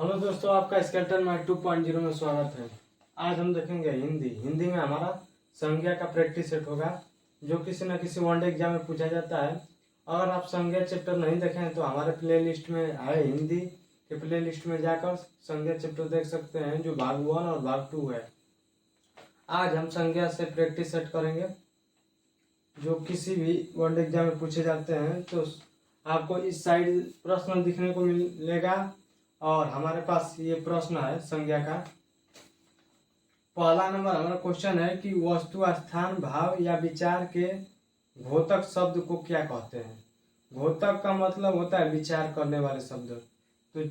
Hello दोस्तों, आपका skeleton math 2.0 में स्वागत है। आज हम देखेंगे हिंदी में हमारा संज्ञा का प्रैक्टिस सेट होगा, जो किसी न किसी वनडे एग्जाम में पूछा जाता है। अगर आप संज्ञा चैप्टर नहीं देखें तो हमारे प्लेलिस्ट में है, हिंदी के प्लेलिस्ट में जाकर संज्ञा चैप्टर देख सकते हैं, जो भाग 1 और भाग 2 है। आज हम संज्ञा से प्रैक्टिस सेट करेंगे, जो किसी भी वनडे एग्जाम में पूछे जाते हैं। तो आपको इस साइड प्रश्न दिखने को मिलेगा और हमारे पास ये प्रश्न है संज्ञा का। पहला नंबर हमारा क्वेश्चन है कि वस्तु, स्थान, भाव या विचार के घोतक शब्द को क्या कहते हैं। घोतक का मतलब होता है विचार करने वाले शब्द, तो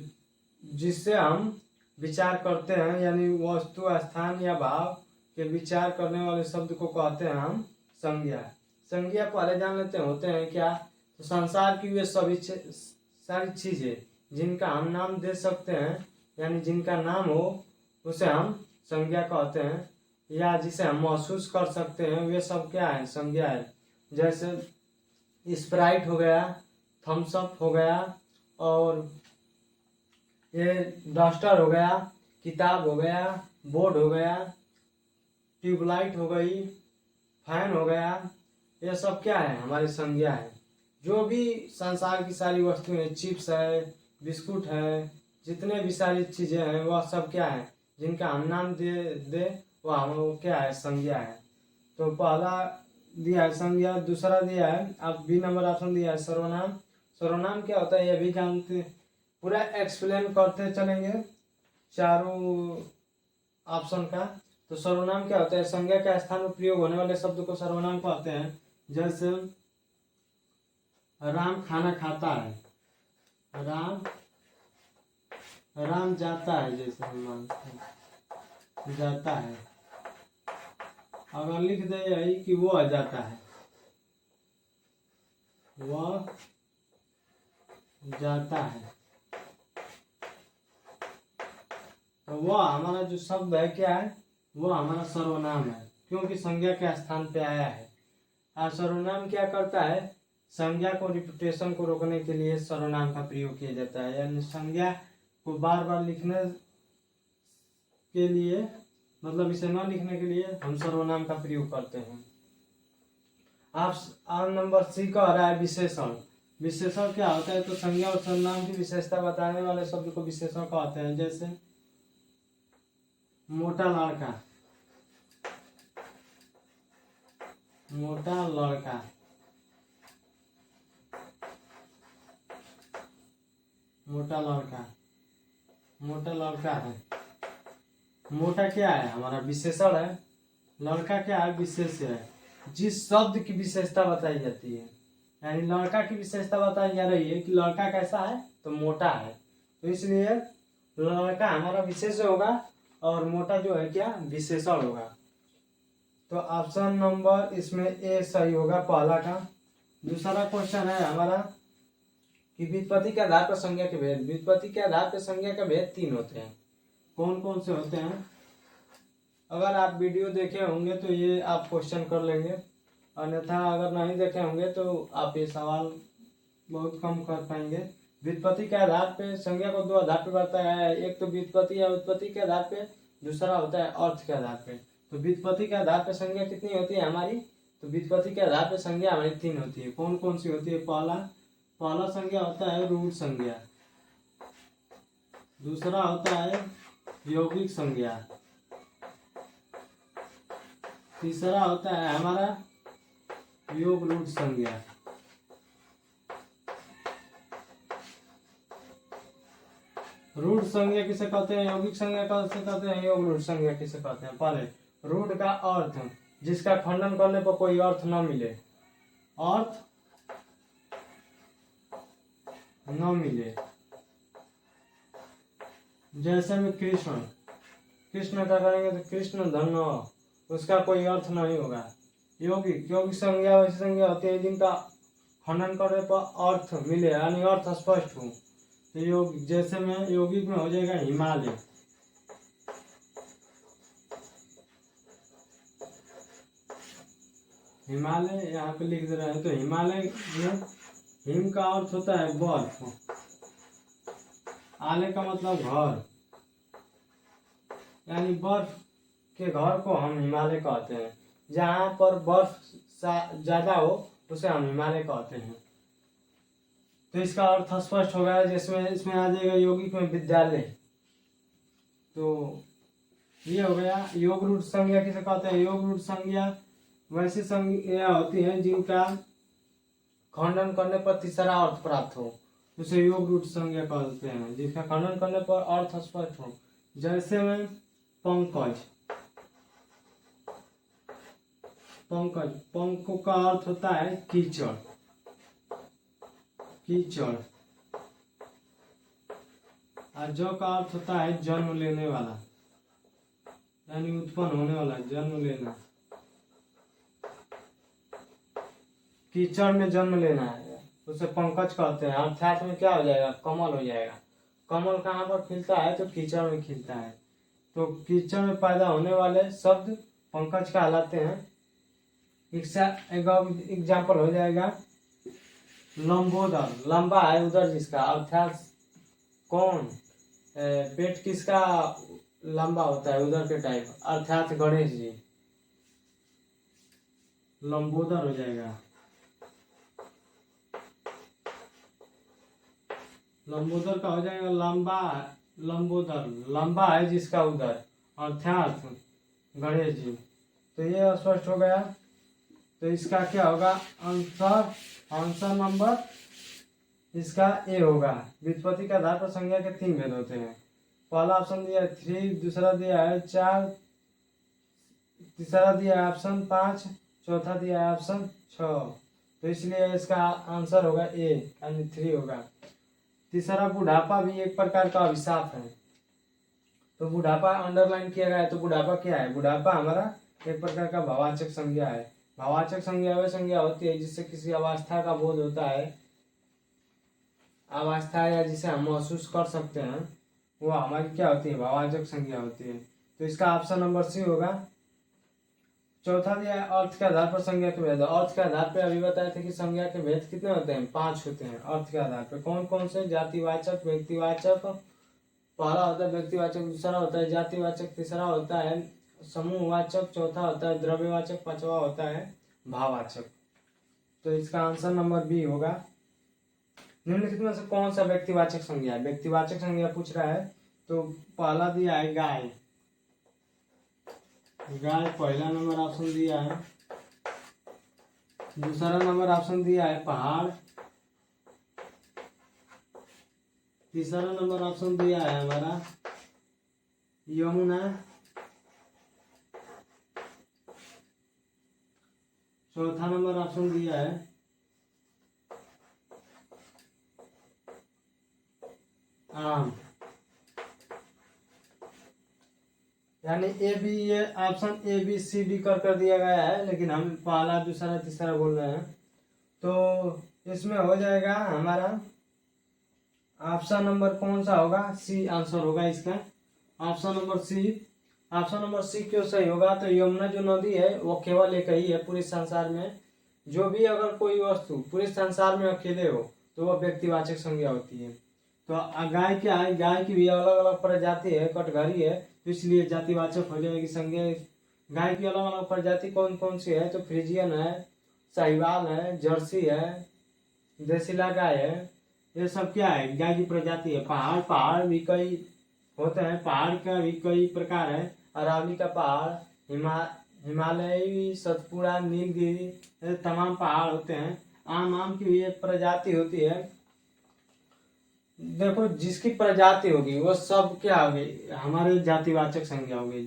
जिससे हम विचार करते हैं, यानी वस्तु, स्थान या भाव के विचार करने वाले शब्द को कहते हैं हम संज्ञा। संज्ञा पहले जान लेते होते हैं क्या। तो संसार की वे सभी सारी चीजें जिनका हम नाम दे सकते हैं, यानी जिनका नाम हो, उसे हम संज्ञा कहते हैं, या जिसे हम महसूस कर सकते हैं, वे सब क्या है, संज्ञा है। जैसे स्प्राइट हो गया, थम्स अप हो गया, और ये डस्टर हो गया, किताब हो गया, बोर्ड हो गया, ट्यूबलाइट हो गई, फैन हो गया। ये सब क्या है, हमारी संज्ञा है। जो भी संसार की सारी वस्तुएं, चिप्स है, बिस्कुट है, जितने भी सारी चीजें हैं, वह सब क्या है, जिनका हम नाम दे वह हम क्या है, संज्ञा है। तो पहला दिया है संज्ञा, दूसरा दिया है आप बी नंबर ऑप्शन दिया है सर्वनाम। सर्वनाम क्या होता है ये भी जानते, पूरा एक्सप्लेन करते चलेंगे चारों ऑप्शन का। तो सर्वनाम क्या होता है, संज्ञा के स्थान में प्रयोग होने वाले शब्द को सर्वनाम कहते हैं। जैसे राम खाना खाता है, राम जाता है, जैसे हम मानते हैं जाता है। अगर लिख दे यही कि वह जाता है, वह जाता है, तो वह हमारा जो शब्द है क्या है, वह हमारा सर्वनाम है, क्योंकि संज्ञा के स्थान पे आया है। सर्वनाम क्या करता है, संज्ञा को रिपीटेशन को रोकने के लिए सर्वनाम का प्रयोग किया जाता है, यानी संज्ञा को बार बार लिखने के लिए, मतलब इसे न लिखने के लिए हम सर्वनाम का प्रयोग करते हैं। आप नंबर सी का आ रहा है विशेषण। विशेषण क्या होता है, तो संज्ञा और सर्वनाम की विशेषता बताने वाले शब्द को विशेषण कहते हैं। जैसे मोटा लड़का, मोटा लड़का, मोटा लड़का, मोटा लड़का है। मोटा क्या है, हमारा विशेषण है, लड़का क्या है, विशेष है। जिस शब्द की विशेषता बताई जाती है, यानी लड़का की विशेषता बताई जा रही है कि लड़का कैसा है, तो मोटा है, तो इसलिए लड़का हमारा विशेष होगा और मोटा जो है क्या, विशेषण होगा। तो ऑप्शन नंबर इसमें ए सही होगा, पहला का। दूसरा क्वेश्चन है हमारा कि व्युत्पत्ति के आधार पर संज्ञा के भेद। व्युत्पत्ति के आधार पर संज्ञा के भेद 3 होते हैं। कौन कौन से होते हैं, अगर आप वीडियो देखे होंगे तो ये आप क्वेश्चन कर लेंगे, अन्यथा अगर नहीं देखे होंगे तो आप ये सवाल बहुत कम कर पाएंगे। व्युत्पत्ति के आधार पे संज्ञा को 2 आधार पे बताया है, एक तो व्युत्पत्ति या उत्पत्ति के आधार पे, दूसरा होता है अर्थ के आधार पे। तो व्युत्पत्ति के आधार पे संज्ञा कितनी होती है हमारी, तो व्युत्पत्ति के आधार पे संज्ञा हमारी 3 होती है। कौन कौन सी होती है, पहला संज्ञा होता है रूढ़ संज्ञा, दूसरा होता है यौगिक संज्ञा, तीसरा होता है हमारा योग रूढ़ संज्ञा। रूढ़ संज्ञा किसे कहते हैं, यौगिक संज्ञा किसे कहते हैं, योग रूढ़ संज्ञा किसे कहते हैं। पहले रूढ़ का अर्थ, जिसका खंडन करने पर कोई अर्थ न मिले, अर्थ न मिले। जैसे में कृष्ण, कृष्ण का करेंगे तो कृष्ण धन्य, उसका कोई अर्थ नहीं होगा। यौगिक संज्ञा वैसी संज्ञा होती है जिनका खंडन करने पर अर्थ मिले, यानी अर्थ स्पष्ट हो। तो योग, जैसे में यौगिक में हो जाएगा हिमालय, हिमालय यहाँ पे लिख दे रहे हैं। तो हिमालय में हिम का अर्थ होता है बर्फ, आले का मतलब घर, यानी बर्फ के घर को हम हिमालय कहते हैं। जहाँ पर बर्फ ज्यादा हो उसे हम हिमालय कहते हैं। तो इसका अर्थ स्पष्ट हो गया, जिसमें इसमें आ जाएगा यौगिक में विद्यालय। तो ये हो गया। योग रूढ़ संज्ञा किसे कहते हैं? योग रूढ़ संज्ञा वैसी संज्ञा होती है जिनका खंडन करने पर तीसरा अर्थ प्राप्त हो, उसे योग रूढ़ संज्ञा कहते हैं। जिसका खंडन करने पर अर्थ स्पष्ट हो, जैसे में पंकज। पंकज, पंक का अर्थ होता है कीचड़, कीचड़। और जो का अर्थ होता है जन्म लेने वाला, यानी उत्पन्न होने वाला, जन्म लेना। कीचड़ में जन्म लेना है, उसे पंकज कहते हैं। अर्थात में क्या हो जाएगा? कमल हो जाएगा। कमल कहाँ पर खिलता है? तो कीचड़ में खिलता है। तो कीचड़ में पैदा होने वाले शब्द पंकज कहलाते हैं। एग्जाम्पल हो जाएगा लंबोदर, लंबा है उदर जिसका, अर्थात कौन? पेट किसका लंबा होता है? उदर के टाइप, अर्थात गणेश जी। लंबोदर हो जाएगा। लंबोदर का हो जाएगा लंबा, लंबोदर, लंबा है जिसका उदर, अर्थात गणेश जी। तो ये स्पष्ट हो गया। तो इसका क्या होगा आंसर? आंसर नंबर इसका ए होगा। व्युत्पत्ति के आधार पर संज्ञा के 3 भेद होते हैं। पहला ऑप्शन दिया है 3, दूसरा दिया है 4, तीसरा दिया है ऑप्शन 5, चौथा दिया है ऑप्शन 6। तो इसलिए इसका आंसर होगा ए, यानी 3 होगा। तीसरा, बुढ़ापा भी एक प्रकार का अभिशाप है। तो बुढ़ापा अंडरलाइन किया गया है। तो बुढ़ापा क्या है? बुढ़ापा हमारा एक प्रकार का भाववाचक संज्ञा है। भाववाचक संज्ञा वह संज्ञा होती है जिससे किसी अवस्था का बोध होता है, अवस्था या जिसे हम महसूस कर सकते हैं, वो हमारी क्या होती है? भाववाचक संज्ञा होती है। तो इसका ऑप्शन नंबर सी होगा। चौथा दिया है अर्थ के आधार पर संज्ञा के भेद। अर्थ के आधार पर अभी बताए थे कि संज्ञा के भेद कितने होते हैं? 5 होते हैं अर्थ के आधार पर। कौन कौन से? जातिवाचक, व्यक्तिवाचक, पहला होता है व्यक्तिवाचक, दूसरा होता है जातिवाचक, तीसरा होता है समूहवाचक, चौथा होता है द्रव्यवाचक, पांचवा होता है भाववाचक। तो इसका आंसर नंबर बी होगा। निम्नलिखित में से कौन सा व्यक्तिवाचक संज्ञा है? व्यक्तिवाचक संज्ञा पूछ रहा है। तो पहला दिया है गाय, गाय पहला नंबर ऑप्शन दिया है। दूसरा नंबर ऑप्शन दिया है पहाड़, तीसरा नंबर ऑप्शन दिया है हमारा यमुना, चौथा नंबर ऑप्शन दिया है आम। यानी ए बी, ये option A B C D कर दिया गया है, लेकिन हम पहला दूसरा तीसरा बोल रहे हैं। तो इसमें हो जाएगा हमारा ऑप्शन नंबर कौन सा होगा? सी आंसर होगा इसका, option number C. Option number C क्यों सही होगा? तो यमुना जो नदी है वो केवल एक ही है पूरे संसार में। जो भी अगर कोई वस्तु पूरे संसार में अकेले हो तो वह व्यक्तिवाचक संज्ञा होती है। तो गाय क्या है? गाय की भी अलग अलग प्रजाति है, कटघरी है, तो इसलिए जातिवाचक हो जाएगी संज्ञा। गाय की अलग अलग प्रजाति कौन कौन सी है? तो फ्रीजियन है, साहिवाल है, जर्सी है, देसीला गाय है। ये सब क्या है? गाय की प्रजाति है। पहाड़ भी कई होते हैं, पहाड़ का भी कई प्रकार है। अरावली का पहाड़, हिमालयी, सतपुड़ा, नीलगिरी, ये तमाम पहाड़ होते हैं। आम की भी एक प्रजाति होती है। देखो जिसकी प्रजाति होगी वो सब क्या होगी? हमारे जातिवाचक संज्ञा होगी।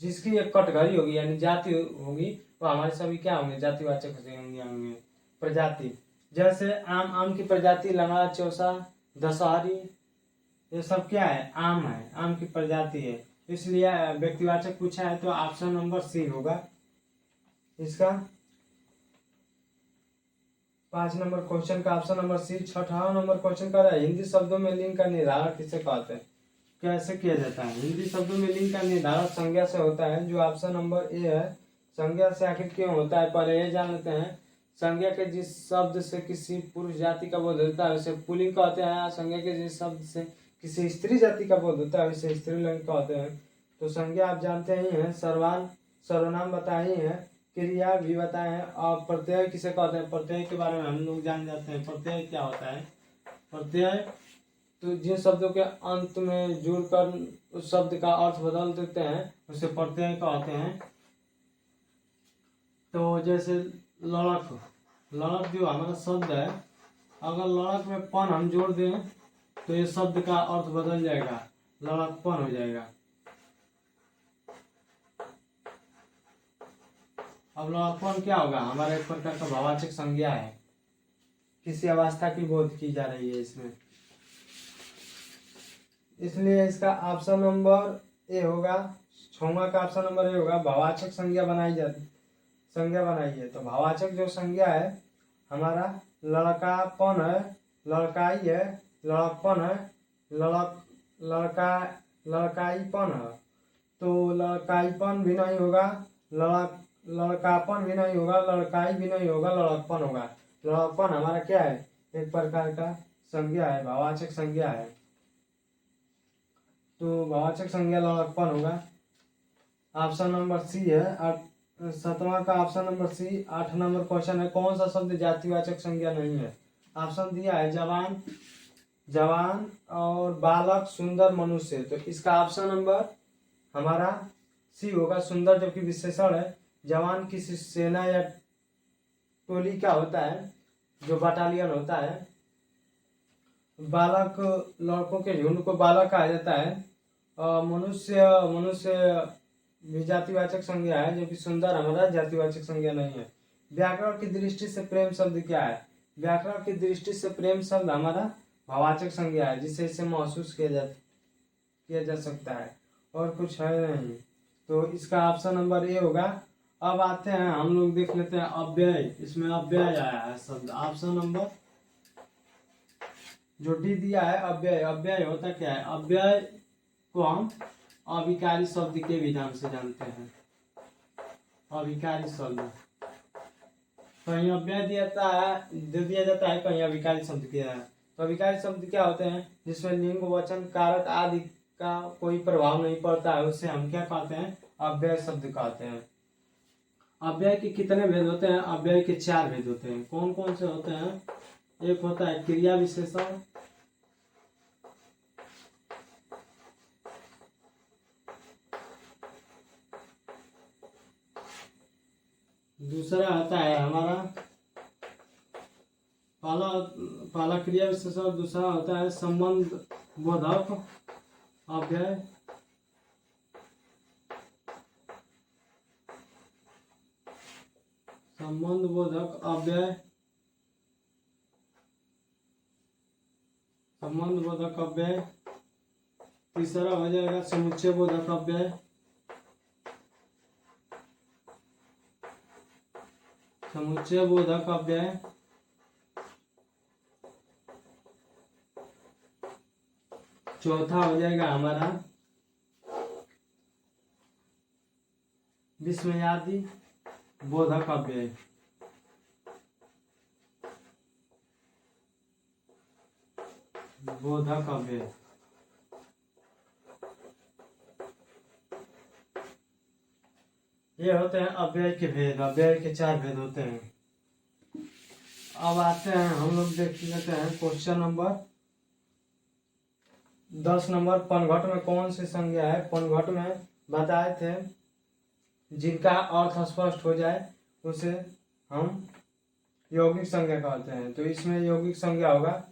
जिसकी एक कटघरी होगी यानी जाति होगी वो हमारे सभी क्या होंगे? जातिवाचक संज्ञा होंगे, प्रजाति। जैसे आम की प्रजाति लंगड़ा, चौसा, दशहरी, ये सब क्या है? आम है, आम की प्रजाति है। इसलिए व्यक्तिवाचक पूछा है तो ऑप्शन नंबर सी होगा इसका। 5 नंबर क्वेश्चन का ऑप्शन नंबर सी। 6वां नंबर क्वेश्चन का हिंदी शब्दों में लिंग का निर्धारण किसे कहते हैं? कैसे किया जाता है? हिंदी शब्दों में लिंग का निर्धारण संज्ञा से होता है, जो ऑप्शन नंबर ए है। संज्ञा से आखिर क्यों होता है पहले ये जान लेते हैं। संज्ञा के जिस शब्द से किसी पुरुष जाति का बोध होता है उसे पुल्लिंग कहते हैं। संज्ञा के जिस शब्द से किसी स्त्री जाति का पद होता है उसे स्त्रीलिंग कहते हैं। तो संज्ञा आप जानते ही हैं, सर्वनाम बताए ही हैं, क्रिया भी बताए हैं, और प्रत्यय किसे कहते हैं, प्रत्यय के बारे में हम लोग जान जाते हैं। प्रत्यय क्या होता है? प्रत्यय तो जिन शब्दों के अंत में जुड़कर उस शब्द का अर्थ बदल देते हैं उसे प्रत्यय कहते हैं। तो जैसे लड़क, लड़क जो हमारा शब्द है, अगर लड़क में पन हम जोड़ दें तो ये शब्द का अर्थ बदल जाएगा, लड़कपन हो जाएगा। अब लड़कपन क्या होगा? हमारा एक प्रकार का भाववाचक संज्ञा है, किसी अवस्था की बोध की जा रही है इसमें, इसलिए इसका ऑप्शन नंबर ए होगा। 6वां का ऑप्शन नंबर ए होगा। भाववाचक संज्ञा बनाई है। तो भाववाचक जो संज्ञा है हमारा लड़कापन है, लड़काई है, लड़कपन है, लड़काईपन है। तो लड़काईपन भी नहीं होगा, लड़कापन भी नहीं होगा, लड़काई भी नहीं होगा, लड़कपन होगा। लड़कपन हमारा क्या है? एक प्रकार का संज्ञा है, भाववाचक संज्ञा है। तो भाववाचक संज्ञा लड़कपन होगा। ऑप्शन नंबर सी है। 7वां का option number C. 8 number question है, कौन सा शब्द जातिवाचक संज्ञा नहीं है? ऑप्शन दिया है जवान और बालक, सुंदर, मनुष्य। तो इसका ऑप्शन नंबर हमारा सी होगा, सुंदर, जबकि विशेषण है। जवान किसी सेना या टोली का होता है, जो बटालियन होता है। बालक लड़कों के झुंड को बालक कहा जाता है। और मनुष्य भी जातिवाचक संज्ञा है, जो कि सुंदर हमारा जातिवाचक संज्ञा नहीं है। व्याकरण की दृष्टि से प्रेम शब्द क्या है? व्याकरण की दृष्टि से प्रेम शब्द हमारा भाववाचक संज्ञा है, जिससे इसे महसूस किया जा सकता है, और कुछ है नहीं। तो इसका ऑप्शन नंबर ए होगा। अब आते हैं, हम लोग देख लेते हैं अव्यय। इसमें अव्यय आया है शब्द, ऑप्शन नंबर जो डी दिया है अव्यय। अव्यय होता क्या है? अव्यय को हम अविकारी शब्द के भी नाम से जानते हैं। अविकारी शब्द कहीं अव्यय दे दिया जाता है, कहीं अविकारी शब्द किया है। तो अविकारी शब्द क्या होते हैं? जिसमें लिंग, वचन, कारक आदि का कोई प्रभाव नहीं पड़ता है, उससे हम क्या कहते हैं? अव्यय शब्द कहते हैं। अव्यय के कितने भेद होते हैं? अव्यय के 4 भेद होते हैं। कौन कौन से होते हैं? एक होता है क्रिया विशेषण, दूसरा आता है हमारा पहला क्रिया विशेषण, दूसरा होता है संबंध बोधक अव्यय, संबंध बोधक अव्यय, संबंध बोधक अव्यय। तीसरा हो जाएगा समुच्चय बोधक अव्यय, समुच्चय बोधक अव्यय। चौथा हो जाएगा हमारा विस्मयादि बोधक अव्यय। बोधक अव्यय। ये होते हैं अव्यय के भेद। अव्यय के 4 भेद होते हैं। अब आते हैं, हम लोग देख लेते हैं क्वेश्चन नंबर 10 नंबर। पनघट में कौन सी संज्ञा है? पनघट में बताए थे जिनका अर्थ स्पष्ट हो जाए उसे हम यौगिक संज्ञा कहते हैं। तो इसमें यौगिक संज्ञा होगा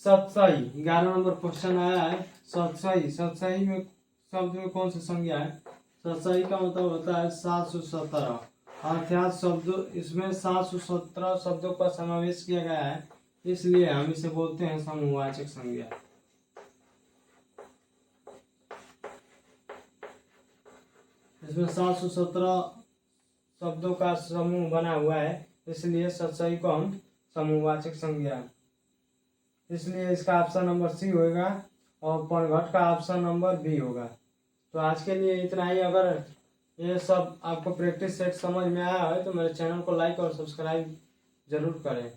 सतसई। 11 नंबर क्वेश्चन आया है सतसई। सतसई में शब्द में कौन सी संज्ञा है? सतसई का मतलब होता है 717, अर्थात शब्द इसमें 717 शब्दों का समावेश किया गया है, इसलिए हम इसे बोलते हैं समूहवाचक संज्ञा। इसमें 717 शब्दों का समूह बना हुआ है, इसलिए सतसई को हम समूहवाचक संज्ञा, इसलिए इसका ऑप्शन नंबर सी होगा और पनघट का ऑप्शन नंबर बी होगा। तो आज के लिए इतना ही। अगर ये सब आपको प्रैक्टिस सेट समझ में आया है तो मेरे चैनल को लाइक और सब्सक्राइब जरूर करें।